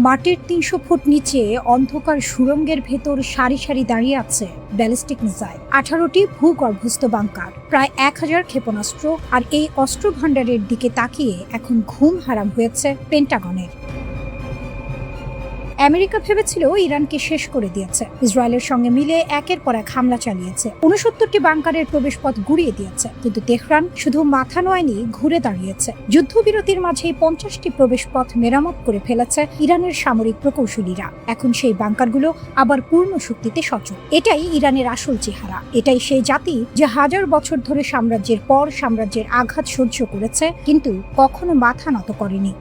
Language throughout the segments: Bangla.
মাটির ৩০০ ফুট নিচে অন্ধকার সুড়ঙ্গের ভেতর সারি সারি দাঁড়িয়ে আছে ব্যালিস্টিক মিসাইল, 18টি ভূগর্ভস্থ বাংকার, প্রায় 1000 ক্ষেপণাস্ত্র। আর এই অস্ত্র ভাণ্ডারের দিকে তাকিয়ে এখন ঘুম হারাম হয়েছে পেন্টাগনের। আমেরিকা ভেবেছিল ইরানকে শেষ করে দিয়েছে, ইসরায়েলের সঙ্গে মিলে একের পর এক হামলা চালিয়েছে, 69টি বাংকারের প্রবেশপথ গুড়িয়ে দিয়েছে। কিন্তু তেহরান শুধু মাথা নোয়ায়নি, ঘুরে দাঁড়িয়েছে। যুদ্ধবিরতির মাঝেই 50টি প্রবেশপথ মেরামত করে ফেলেছে ইরানের সামরিক প্রকৌশলীরা। এখন সেই বাংকারগুলো আবার পূর্ণ শক্তিতে সচল। এটাই ইরানের আসল চেহারা। এটাই সেই জাতি যে হাজার বছর ধরে সাম্রাজ্যের পর সাম্রাজ্যের আঘাত সহ্য করেছে, কিন্তু কখনো মাথা নত করেনি।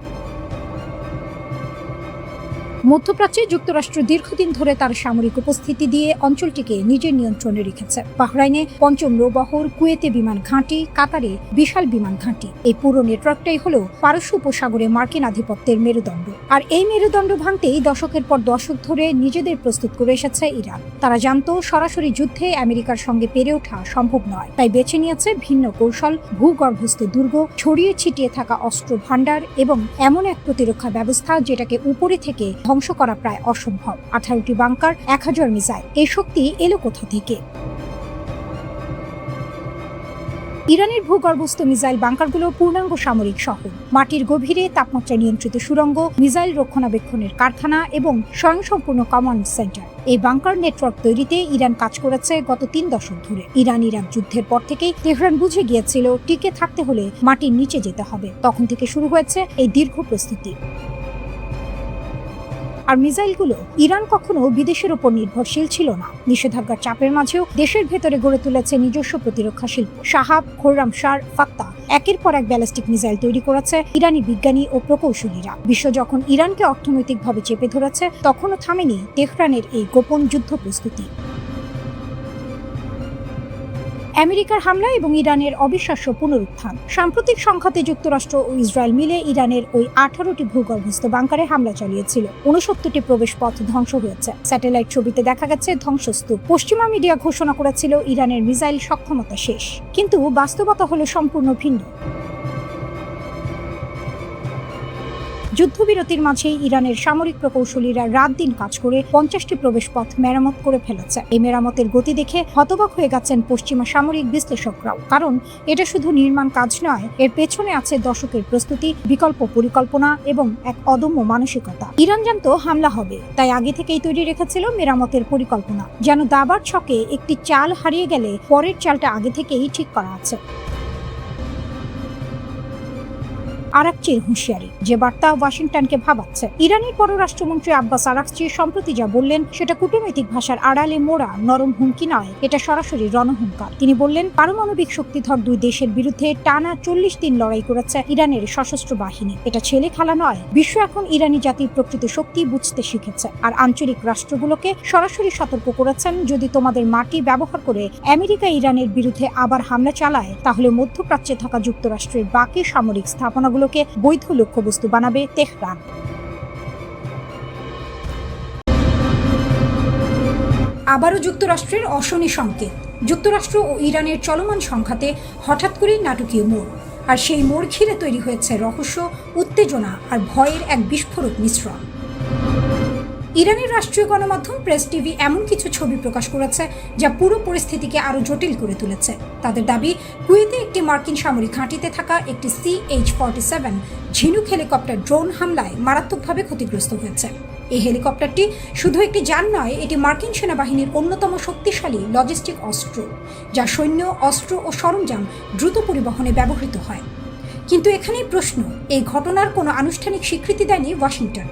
মধ্যপ্রাচ্যে যুক্তরাষ্ট্র দীর্ঘদিন ধরে তার সামরিক উপস্থিতি দিয়ে অঞ্চলটিকে নিজের নিয়ন্ত্রণে রেখেছে। বাহরাইনে পঞ্চম নৌবহর, কুয়েতে বিমান ঘাঁটি, কাতারে বিশাল বিমান ঘাঁটি। এই পুরো নেটওয়ার্কটাই হলো পারস্য উপসাগরে মার্কিন আধিপত্যের মেরুদণ্ড। আর এই মেরুদণ্ড ভাঙতেই দশকের পর দশক ধরে নিজেদের প্রস্তুত করে এসেছে ইরান। তারা জানতো সরাসরি যুদ্ধে আমেরিকার সঙ্গে পেরে ওঠা সম্ভব নয়, তাই বেছে নিয়েছে ভিন্ন কৌশল, ভূগর্ভস্থ দুর্গ, ছড়িয়ে ছিটিয়ে থাকা অস্ত্র ভাণ্ডার এবং এমন এক প্রতিরক্ষা ব্যবস্থা যেটাকে উপরে থেকে ধ্বংস করা প্রায় অসম্ভব। 18টি বাংকার, 1000 মিসাইল। এই শক্তি এলো কোথা থেকে? ইরানের ভূগর্ভস্থ মিসাইল বাংকারগুলো পূর্ণাঙ্গ সামরিক শহর, মাটির গভীরে তাপমাত্রা নিয়ন্ত্রিত সুড়ঙ্গ, মিসাইল রক্ষণাবেক্ষণের কারখানা এবং স্বয়ংসম্পূর্ণ কমান্ড সেন্টার। এই বাংকার নেটওয়ার্ক তৈরিতে ইরান কাজ করেছে গত 3 দশক ধরে। ইরান ইরাক যুদ্ধের পর থেকেই তেহরান বুঝে গিয়েছিল টিকে থাকতে হলে মাটির নিচে যেতে হবে। তখন থেকে শুরু হয়েছে এই দীর্ঘ প্রস্তুতি। আর মিসাইলগুলো ইরান কখনো বিদেশের উপর নির্ভরশীল ছিল না। নিষেধাজ্ঞার চাপের মাঝেও দেশের ভেতরে গড়ে তুলেছে নিজস্ব প্রতিরক্ষা শিল্প। শাহাব, খোররামশার, ফাত্তা একের পর এক ব্যালিস্টিক মিসাইল তৈরি করেছে ইরানি বিজ্ঞানী ও প্রকৌশলীরা। বিশ্ব যখন ইরানকে অর্থনৈতিকভাবে চেপে ধরেছে, তখনও থামেনি তেহরানের এই গোপন যুদ্ধ প্রস্তুতি। আমেরিকার হামলা এবং ইরানের অবিশ্বাস্য পুনরুত্থান। সাম্প্রতিক সংঘাতে যুক্তরাষ্ট্র ও ইসরায়েল মিলে ইরানের ওই 18টি ভূগর্ভস্থ বাংকারে হামলা চালিয়েছিল। 69টি প্রবেশপথ ধ্বংস হয়েছে। স্যাটেলাইট ছবিতে দেখা গেছে ধ্বংসস্তূপ। পশ্চিমা মিডিয়া ঘোষণা করেছিল ইরানের মিসাইল সক্ষমতা শেষ, কিন্তু বাস্তবতা হলো সম্পূর্ণ ভিন্ন। যুদ্ধবিরতির মাঝেই ইরানের সামরিক প্রকৌশলীরা রাত দিন কাজ করে 50টি প্রবেশপথ মেরামত করে ফেলেছে। এই মেরামতের গতি দেখে হতবাক হয়ে গেছেন পশ্চিমা সামরিক বিশ্লেষকরাও। কারণ এটা শুধু নির্মাণ কাজ নয়, এর পেছনে আছে দশকের প্রস্তুতি, বিকল্প পরিকল্পনা এবং এক অদম্য মানসিকতা। ইরান জানতো হামলা হবে, তাই আগে থেকেই তৈরি রেখেছিল মেরামতের পরিকল্পনা, যেন দাবার ছকে একটি চাল হারিয়ে গেলে পরের চালটা আগে থেকেই ঠিক করা আছে। আরাকচির হুঁশিয়ারি, যে বার্তা ওয়াশিংটনকে ভাবাচ্ছে। ইরানের পররাষ্ট্রমন্ত্রী আব্বাস আরাকচি সম্প্রতি যা বললেন সেটা কূটনৈতিক ভাষার আড়ালে মোড়া নরম হুমকি নয়, এটা সরাসরি রণহুঙ্কার। তিনি বললেন, পারমাণবিক শক্তিধর দুই দেশের বিরুদ্ধে টানা 40 দিন লড়াই করেছে ইরানের সশস্ত্র বাহিনী। এটা ছেলে খেলা নয়। বিশ্ব এখন ইরানি জাতির প্রকৃত শক্তি বুঝতে শিখেছে। আর আঞ্চলিক রাষ্ট্রগুলোকে সরাসরি সতর্ক করেছেন, যদি তোমাদের মাটি ব্যবহার করে আমেরিকা ইরানের বিরুদ্ধে আবার হামলা চালায়, তাহলে মধ্যপ্রাচ্যে থাকা যুক্তরাষ্ট্রের বাকি সামরিক স্থাপনাগুলো বৈধ লক্ষ্যবস্তু বানাবে তেহরান। আবারও যুক্তরাষ্ট্রের অশনি সংকেত। যুক্তরাষ্ট্র ও ইরানের চলমান সংঘাতে হঠাৎ করেই নাটকীয় মোড়। আর সেই মোড় ঘিরে তৈরি হয়েছে রহস্য, উত্তেজনা আর ভয়ের এক বিস্ফোরক মিশ্রণ। ইরানের রাষ্ট্রীয় গণমাধ্যম প্রেস টিভি এমন কিছু ছবি প্রকাশ করেছে যা পুরো পরিস্থিতিকে আরো জটিল করে তুলেছে। তাদের দাবি, কুয়েতে একটি মার্কিন সামরিক ঘাঁটিতে থাকা একটি CH-47 ঝিনুক হেলিকপ্টার ড্রোন হামলায় মারাত্মকভাবে ক্ষতিগ্রস্ত হয়েছে। এই হেলিকপ্টারটি শুধু একটি যান নয়, এটি মার্কিন সেনাবাহিনীর অন্যতম শক্তিশালী লজিস্টিক অস্ত্র, যা সৈন্য, অস্ত্র ও সরঞ্জাম দ্রুত পরিবহনে ব্যবহৃত হয়। কিন্তু এখানেই প্রশ্ন, এই ঘটনার কোনো আনুষ্ঠানিক স্বীকৃতি দেয়নি ওয়াশিংটন।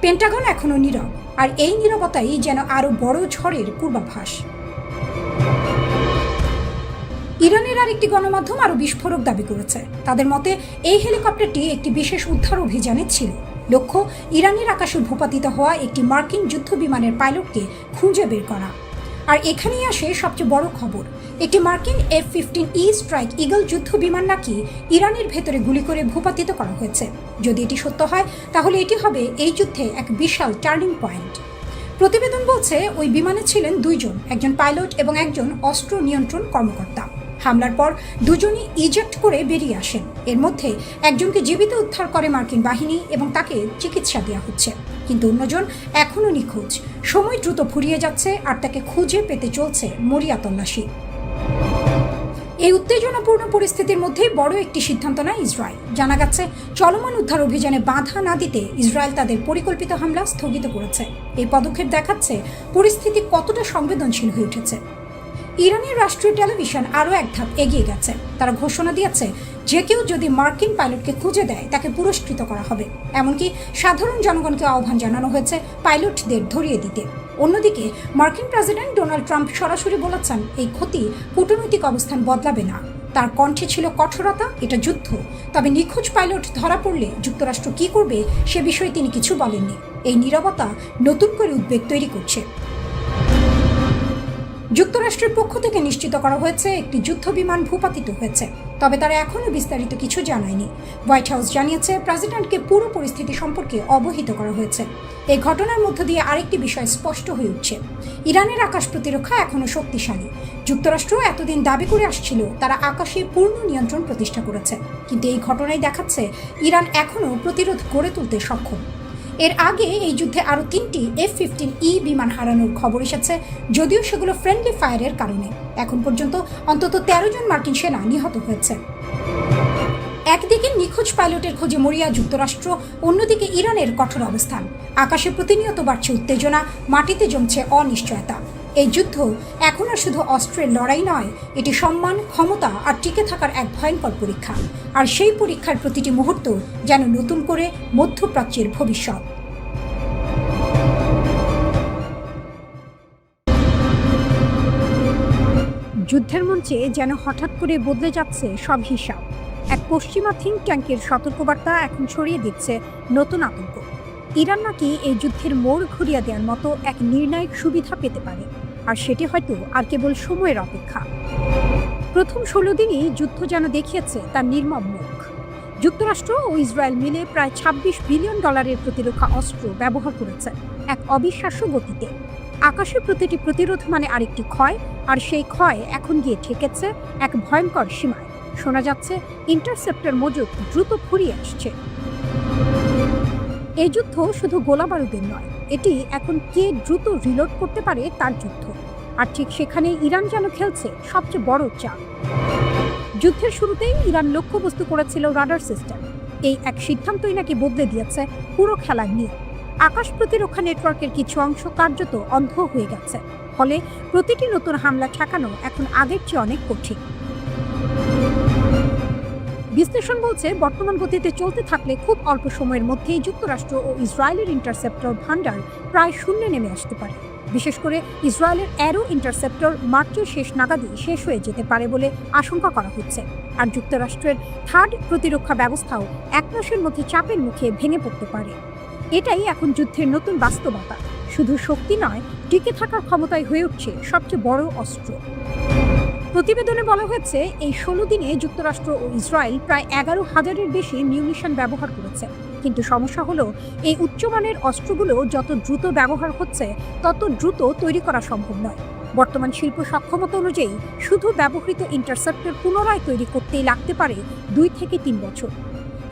পেন্টাগন এখনো নীরব, আর এই নীরবতাই যেন আরো বড় ঝড়ের পূর্বাভাস। ইরানের আরেকটি গণমাধ্যম আরো বিস্ফোরক দাবি করেছে। তাদের মতে, এই হেলিকপ্টারটি একটি বিশেষ উদ্ধার অভিযানে ছিল। লক্ষ্য, ইরানের আকাশে ভূপাতিত হওয়া একটি মার্কিন যুদ্ধ বিমানের পাইলটকে খুঁজে বের করা। আর এখানেই আসে সবচেয়ে বড় খবর, একটি মার্কিন F-15E স্ট্রাইক ঈগল যুদ্ধ বিমান নাকি ইরানের ভেতরে গুলি করে ভূপাতিত করা হয়েছে। যদি এটি সত্য হয়, তাহলে এটি হবে এই যুদ্ধে এক বিশাল টার্নিং পয়েন্ট। প্রতিবেদন বলছে, ওই বিমানে ছিলেন 2 জন, একজন পাইলট এবং একজন অস্ত্র নিয়ন্ত্রণ কর্মকর্তা। হামলার পর দুজনই ইজেক্ট করে বেরিয়ে আসেন। এর মধ্যে একজনকে জীবিত উদ্ধার করে মার্কিন বাহিনী এবং তাকে চিকিৎসা দেওয়া হচ্ছে, কিন্তু অন্যজন এখনও নিখোঁজ। সময় দ্রুত ফুরিয়ে যাচ্ছে আর তাকে খুঁজে পেতে চলছে মরিয়া তল্লাশি। এই উত্তেজনাপূর্ণ পরিস্থিতির মধ্যে বড় একটি সিদ্ধান্ত নেয় ইসরায়েল। জানা গেছে, চলমান উদ্ধার অভিযানে বাধা না দিতে ইসরায়েল তাদের পরিকল্পিত হামলা স্থগিত করেছে। এই পদক্ষেপ দেখাচ্ছে পরিস্থিতি কতটা সংবেদনশীল হয়ে উঠেছে। ইরানের রাষ্ট্রীয় টেলিভিশন আরও এক ধাপ এগিয়ে গেছে। তারা ঘোষণা দিয়েছে, যে কেউ যদি মার্কিন পাইলটকে খুঁজে দেয় তাকে পুরস্কৃত করা হবে। এমনকি সাধারণ জনগণকে আহ্বান জানানো হয়েছে পাইলটদের ধরিয়ে দিতে। অন্যদিকে মার্কিন প্রেসিডেন্ট ডোনাল্ড ট্রাম্প সরাসরি বলেছেন, এই ক্ষতি কূটনৈতিক অবস্থান বদলাবে না। তার কণ্ঠে ছিল কঠোরতা, এটা যুদ্ধ। তবে নিখোঁজ পাইলট ধরা পড়লে যুক্তরাষ্ট্র কি করবে সে বিষয়ে তিনি কিছু বলেননি। এই নীরবতা নতুন করে উদ্বেগ তৈরি করছে। যুক্তরাষ্ট্রের পক্ষ থেকে নিশ্চিত করা হয়েছে একটি যুদ্ধ বিমান ভূপাতিত হয়েছে, তবে তারা এখনও বিস্তারিত কিছু জানায়নি। হোয়াইট হাউস জানিয়েছে, প্রেসিডেন্টকে পুরো পরিস্থিতি সম্পর্কে অবহিত করা হয়েছে। এই ঘটনার মধ্য দিয়ে আরেকটি বিষয় স্পষ্ট হয়ে উঠছে, ইরানের আকাশ প্রতিরক্ষা এখনও শক্তিশালী। যুক্তরাষ্ট্র এতদিন দাবি করে আসছিল তারা আকাশে পূর্ণ নিয়ন্ত্রণ প্রতিষ্ঠা করেছে, কিন্তু এই ঘটনাই দেখাচ্ছে ইরান এখনও প্রতিরোধ গড়ে তুলতে সক্ষম। এর আগে এই যুদ্ধে আরও 3টি F-15E বিমান হারানোর খবর এসেছে, যদিও সেগুলো ফ্রেন্ডলি ফায়ারের কারণে। এখন পর্যন্ত অন্তত 13 জন মার্কিন সেনা নিহত হয়েছে। একদিকে নিখোঁজ পাইলটের খোঁজে মরিয়া যুক্তরাষ্ট্র, অন্যদিকে ইরানের কঠোর অবস্থান। আকাশে প্রতিনিয়ত বাড়ছে উত্তেজনা, মাটিতে জমছে অনিশ্চয়তা। এই যুদ্ধ এখন আর শুধু অস্ত্রের লড়াই নয়, এটি সম্মান, ক্ষমতা আর টিকে থাকার এক ভয়ঙ্কর পরীক্ষা। আর সেই পরীক্ষার প্রতিটি মুহূর্ত যেন নতুন করে মধ্যপ্রাচ্যের ভবিষ্যৎ। যুদ্ধের মঞ্চে যেন হঠাৎ করে বদলে যাচ্ছে সব হিসাব। এক পশ্চিমা থিঙ্ক ট্যাঙ্কের সতর্কবার্তা এখন ছড়িয়ে দিচ্ছে নতুন আতঙ্ক। ইরান নাকি এই যুদ্ধের মোড় ঘুরিয়ে দেওয়ার মতো এক নির্ণায়ক সুবিধা পেতে পারে, আর সেটি হয়তো আর কেবল সময়ের অপেক্ষা। প্রথম 16 দিনই যুদ্ধ যেন দেখিয়েছে তার নির্মম মুখ। যুক্তরাষ্ট্র ও ইসরায়েল মিলে প্রায় $26 বিলিয়ন প্রতিরক্ষা অস্ত্র ব্যবহার করেছে এক অবিশ্বাস্য গতিতে। আকাশের প্রতিটি প্রতিরোধ মানে আরেকটি ক্ষয়, আর সেই ক্ষয় এখন গিয়ে ঠেকেছে এক ভয়ঙ্কর সীমায়। শোনা যাচ্ছে ইন্টারসেপ্টর মজুদ দ্রুত ফুরিয়ে আসছে। এই যুদ্ধ শুধু গোলাবারুদের নয়, এটি এখন কে দ্রুত রিলোড করতে পারে তার যুদ্ধ। আর ঠিক সেখানে ইরান যেন খেলছে সবচেয়ে বড় চাপ। যুদ্ধের শুরুতেই ইরান লক্ষ্যবস্তু করেছিল রাডার সিস্টেম। এই এক সিদ্ধান্তই নাকি বদলে দিয়েছে পুরো খেলার নিয়ম। আকাশ প্রতিরক্ষা নেটওয়ার্কের কিছু অংশ কার্যত অন্ধ হয়ে গেছে, ফলে প্রতিটি নতুন হামলা ঠেকানো এখন আগের চেয়ে অনেক কঠিন। বিশ্লেষণ বলছে, বর্তমান গতিতে চলতে থাকলে খুব অল্প সময়ের মধ্যেই যুক্তরাষ্ট্র ও ইসরায়েলের ইন্টারসেপ্টর ভান্ডার প্রায় শূন্যে নেমে আসতে পারে। বিশেষ করে ইসরায়েলের অ্যারো ইন্টারসেপ্টর মার্চের শেষ নাগাদই শেষ হয়ে যেতে পারে বলে আশঙ্কা করা হচ্ছে। আর যুক্তরাষ্ট্রের থার্ড প্রতিরক্ষা ব্যবস্থাও 1 মাসের মধ্যে চাপের মুখে ভেঙে পড়তে পারে। এটাই এখন যুদ্ধের নতুন বাস্তবতা। শুধু শক্তি নয়, টিকে থাকার ক্ষমতাই হয়ে উঠছে সবচেয়ে বড় অস্ত্র। প্রতিবেদনে বলা হয়েছে, এই 16 দিনে যুক্তরাষ্ট্র ও ইসরায়েল প্রায় 11,000-এর বেশি মিউনিশন ব্যবহার করেছে। কিন্তু সমস্যা হলো, এই উচ্চমানের অস্ত্রগুলো যত দ্রুত ব্যবহার হচ্ছে তত দ্রুত তৈরি করা সম্ভব নয়। বর্তমান শিল্প সক্ষমতা অনুযায়ী শুধু ব্যবহৃত ইন্টারসেপ্টর পুনরায় তৈরি করতেই লাগতে পারে 2 থেকে 3 বছর।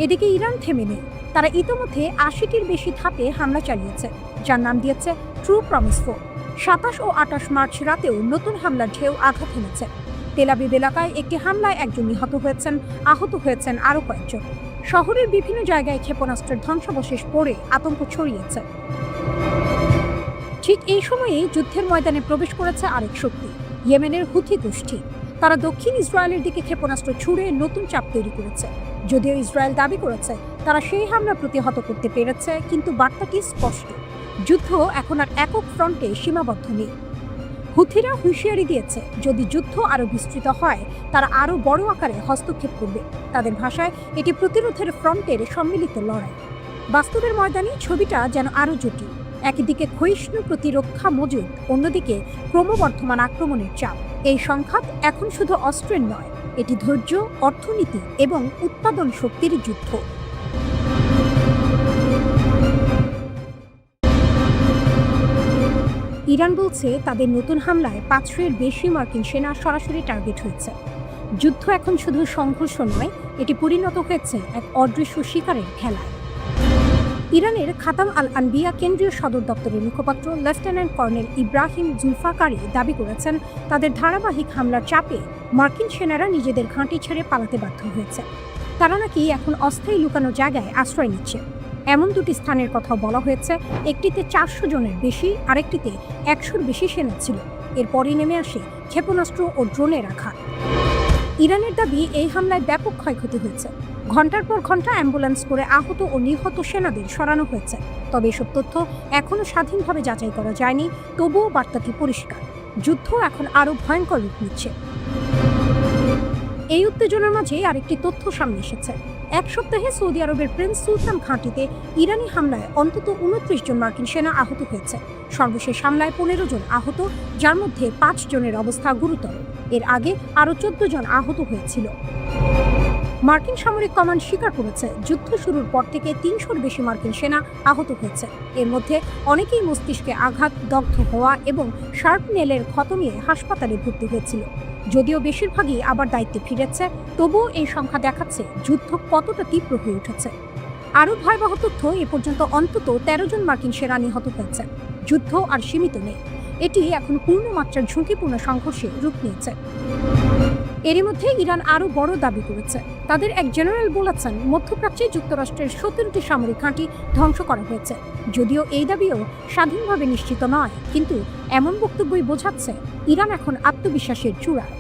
এদিকে ইরান থেমে নেই। তারা ইতোমধ্যে 80টির বেশি ধাপে হামলা চালিয়েছে, যার নাম দিয়েছে ট্রু প্রমিস 4। 27 ও 28 মার্চ রাতেও নতুন হামলার ঢেউ আঘাত হেনেছে। তেল আবিব এলাকায় একটি হামলায় একজন নিহত হয়েছেন, আহত হয়েছেন আরও কয়েকজন। শহরের বিভিন্ন জায়গায় ক্ষেপণাস্ত্রের ধ্বংসাবশেষ পড়ে আতঙ্ক ছড়িয়েছে। ঠিক এই সময়েই যুদ্ধের ময়দানে প্রবেশ করেছে আরেক শক্তি, ইয়েমেনের হুথি গোষ্ঠী। তারা দক্ষিণ ইসরায়েলের দিকে ক্ষেপণাস্ত্র ছুড়ে নতুন চাপ তৈরি করেছে। যদিও ইসরায়েল দাবি করেছে তারা সেই হামলা প্রতিহত করতে পেরেছে, কিন্তু বার্তাটি স্পষ্ট, যুদ্ধ এখন আর একক ফ্রন্টে সীমাবদ্ধ নেই। হুথিরা হুঁশিয়ারি দিয়েছে, যদি যুদ্ধ আরও বিস্তৃত হয় তারা আরও বড় আকারে হস্তক্ষেপ করবে। তাদের ভাষায় এটি প্রতিরোধের ফ্রন্টের সম্মিলিত লড়াই। বাস্তবের ময়দানে ছবিটা যেন আরও জটিল। একদিকে ক্ষয়িষ্ণু প্রতিরক্ষা মজুদ, অন্যদিকে ক্রমবর্ধমান আক্রমণের চাপ। এই সংঘাত এখন শুধু অস্ত্রের নয়, এটি ধৈর্য, অর্থনীতি এবং উৎপাদন শক্তির যুদ্ধ। ইরান বলছে তাদের নতুন হামলায় 500-এর বেশি মার্কিন সেনা সরাসরি টার্গেট হয়েছে। যুদ্ধ এখন শুধু সংঘর্ষ নয়, এটি পরিণত হয়েছে এক অদৃশ্য শিকারের খেলায়। ইরানের খাতাম আল আনবিয়া কেন্দ্রীয় সদর দপ্তরের মুখপাত্র লেফটেন্যান্ট কর্নেল ইব্রাহিম জুলফাকারি দাবি করেছেন, তাদের ধারাবাহিক হামলার চাপে মার্কিন সেনারা নিজেদের ঘাঁটি ছেড়ে পালাতে বাধ্য হয়েছে। তারা নাকি এখন অস্থায়ী লুকানো জায়গায় আশ্রয় নিচ্ছে। এমন দুটি স্থানের কথা বলা হয়েছে, একটিতে 400 জনের বেশি, আরেকটিতে 100-র বেশি সেনা ছিল। এরপরই নেমে আসে ক্ষেপণাস্ত্র ও ড্রোনের আঘাত। ইরানের দাবি, এই হামলায় ব্যাপক ক্ষয়ক্ষতি হয়েছে। ঘন্টার পর ঘন্টা অ্যাম্বুলেন্স করে আহত ও নিহত সেনাদের সরানো হয়েছে। তবে এসব তথ্য এখনও স্বাধীনভাবে যাচাই করা যায়নি। তবুও বার্তাটি পরিষ্কার, যুদ্ধ এখন আরও ভয়ঙ্কর রূপ নিচ্ছে। এই উত্তেজনার মাঝে আরেকটি তথ্য সামনে এসেছে। এক সপ্তাহে সৌদি আরবের প্রিন্স সুলতান ঘাঁটিতে ইরানি হামলায় অন্তত 29 জন মার্কিন সেনা আহত হয়েছে। সর্বশেষ হামলায় 15 জন আহত, যার মধ্যে 5 জনের অবস্থা গুরুতর। এর আগে আরও 14 জন আহত হয়েছিল। মার্কিন সামরিক কমান্ড স্বীকার করেছে, যুদ্ধ শুরুর পর থেকে 300-র বেশি মার্কিন সেনা আহত হয়েছে। এর মধ্যে অনেকেই মস্তিষ্কে আঘাত, দগ্ধ হওয়া এবং শার্পনেলের ক্ষত নিয়ে হাসপাতালে ভর্তি হয়েছিল। যদিও বেশিরভাগই আবার দায়িত্বে ফিরেছে, তবুও এই সংখ্যা দেখাচ্ছে যুদ্ধ কতটা তীব্র হয়ে উঠেছে। আরও ভয়াবহ তথ্য, এ পর্যন্ত অন্তত 13 জন মার্কিন সেনা নিহত হয়েছে। যুদ্ধ আর সীমিত নেই, এটি এখন পূর্ণমাত্রার ঝুঁকিপূর্ণ সংঘর্ষে রূপ নিয়েছে। এরই মধ্যে ইরান আরও বড় দাবি করেছে। তাদের এক জেনারেল বলেছেন, মধ্যপ্রাচ্যে যুক্তরাষ্ট্রের 17টি সামরিক ঘাঁটি ধ্বংস করা হয়েছে। যদিও এই দাবিও স্বাধীনভাবে নিশ্চিত নয়, কিন্তু এমন বক্তব্যই বোঝাচ্ছে ইরান এখন আত্মবিশ্বাসের চূড়ায়।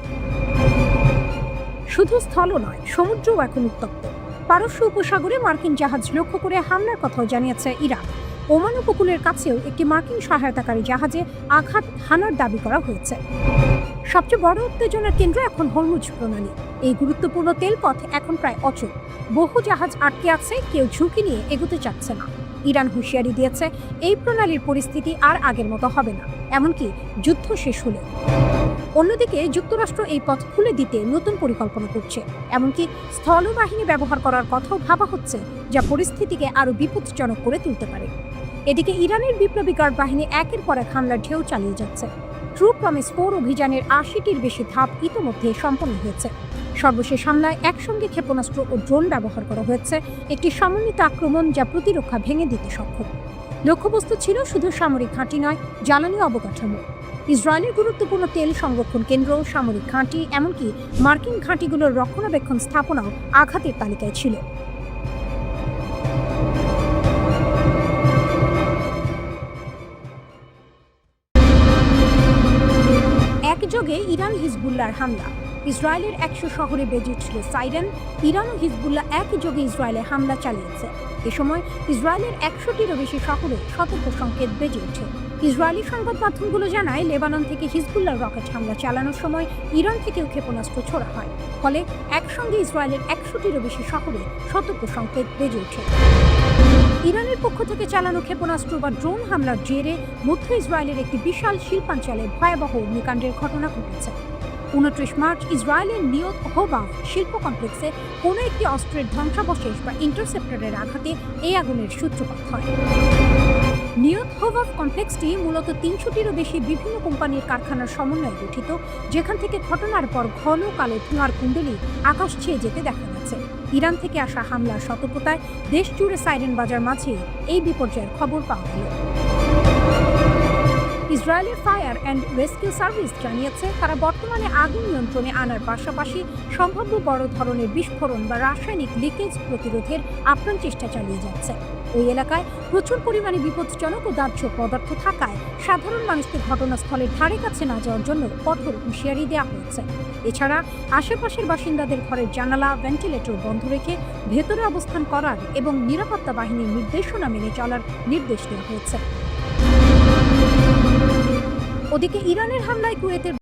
শুধু স্থল নয়, সমুদ্রও এখন উত্তপ্ত। পারস্য উপসাগরে মার্কিন জাহাজ লক্ষ্য করে হামলার কথাও জানিয়েছে ইরান। ওমান উপকূলের কাছেও একটি মার্কিন সহায়তাকারী জাহাজে আঘাত হানার দাবি করা হয়েছে। সবচেয়ে বড় উত্তেজনার কেন্দ্র এখন হরমুজ প্রণালী। এই গুরুত্বপূর্ণ তেলপথ এখন প্রায় অচল। বহু জাহাজ আটকে আছে, কেউ ঝুঁকি নিয়ে এগোতে চাচ্ছে না। ইরান হুঁশিয়ারি দিয়েছে, এই প্রণালীর পরিস্থিতি আর আগের মতো হবে না, এমনকি যুদ্ধ শেষ হলে। অন্যদিকে যুক্তরাষ্ট্র এই পথ খুলে দিতে নতুন পরিকল্পনা করছে, এমনকি স্থলবাহিনী ব্যবহার করার কথাও ভাবা হচ্ছে, যা পরিস্থিতিকে আরও বিপজ্জনক করে তুলতে পারে। এদিকে ইরানের বিপ্লবী গার্ড বাহিনী একের পর এক হামলার ঢেউ চালিয়ে যাচ্ছে। ট্রু প্রমিস 4 অভিযানের 80-টির বেশি ধাপ ইতোমধ্যে সম্পন্ন হয়েছে। সর্বশেষ হামলায় একসঙ্গে ক্ষেপণাস্ত্র ও ড্রোন ব্যবহার করা হয়েছে, একটি সমন্বিত আক্রমণ যা প্রতিরক্ষা ভেঙে দিতে সক্ষম। লক্ষ্যবস্তু ছিল শুধু সামরিক ঘাঁটি নয়, জ্বালানি অবকাঠামো, ইসরায়েলের গুরুত্বপূর্ণ তেল সংরক্ষণ কেন্দ্র, সামরিক ঘাঁটি, এমনকি মার্কিন ঘাঁটিগুলোর রক্ষণাবেক্ষণ স্থাপনাও আঘাতের তালিকায় ছিল। একযোগে ইরান হিজবুল্লাহর হামলা। ইসরায়েলের 100 শহরে বেজে উঠল সাইরেন। ইরান ও হিজবুল্লাহ একই যোগে ইসরায়েলে হামলা চালিয়েছে। এ সময় ইসরায়েলের 100-টিরও বেশি শহরে সতর্ক সংকেত বেজে ওঠে। ইসরায়েলি সংবাদ মাধ্যমগুলো জানায়, লেবানন থেকে হিজবুল্লাহর রকেট হামলা চালানোর সময় ইরান থেকেও ক্ষেপণাস্ত্র ছোড়া হয়। ফলে একসঙ্গে ইসরায়েলের 100-টিরও বেশি শহরে সতর্ক সংকেত বেজে ওঠে। ইরানের পক্ষ থেকে চালানো ক্ষেপণাস্ত্র বা ড্রোন হামলার জেরে মধ্য ইসরায়েলের একটি বিশাল শিল্পাঞ্চলে ভয়াবহ অগ্নিকাণ্ডের ঘটনা ঘটেছে। 29 মার্চ ইসরায়েলের নিয়ত হোভাভ শিল্প কমপ্লেক্সে কোনো একটি অস্ত্রের ধ্বংসাবশেষ বা ইন্টারসেপ্টরের আঘাতে এই আগুনের সূত্রপাত হয়। নিয়ত হোভাভ কমপ্লেক্সটি মূলত 300-টিরও বেশি বিভিন্ন কোম্পানির কারখানার সমন্বয়ে গঠিত, যেখান থেকে ঘটনার পর ঘন কালো ধোঁয়ার কুণ্ডলী আকাশ ছেয়ে যেতে দেখা গেছে। ইরান থেকে আসা হামলার সতর্কতায় দেশ জুড়ে সাইরেন বাজার মাঝে এই বিপর্যয়ের খবর পাওয়া গেল। ইসরায়েলের ফায়ার অ্যান্ড রেস্কিউ সার্ভিস জানিয়েছে, তারা বর্তমানে আগুন নিয়ন্ত্রণে আনার পাশাপাশি সম্ভাব্য বড় ধরনের বিস্ফোরণ বা রাসায়নিক লিকেজ প্রতিরোধের আপ্রাণ চেষ্টা চালিয়ে যাচ্ছে। ওই এলাকায় প্রচুর পরিমাণে বিপজ্জনক ও দাহ্য পদার্থ থাকায় সাধারণ মানুষকে ঘটনাস্থলের ধারে কাছে না যাওয়ার জন্য কঠোর হুঁশিয়ারি দেওয়া হয়েছে। এছাড়া আশেপাশের বাসিন্দাদের ঘরের জানালা, ভেন্টিলেটর বন্ধ রেখে ভেতরে অবস্থান করার এবং নিরাপত্তা বাহিনীর নির্দেশনা মেনে চলার নির্দেশ দেওয়া হয়েছে। ওদিকে ইরানের হামলায় কুয়েতের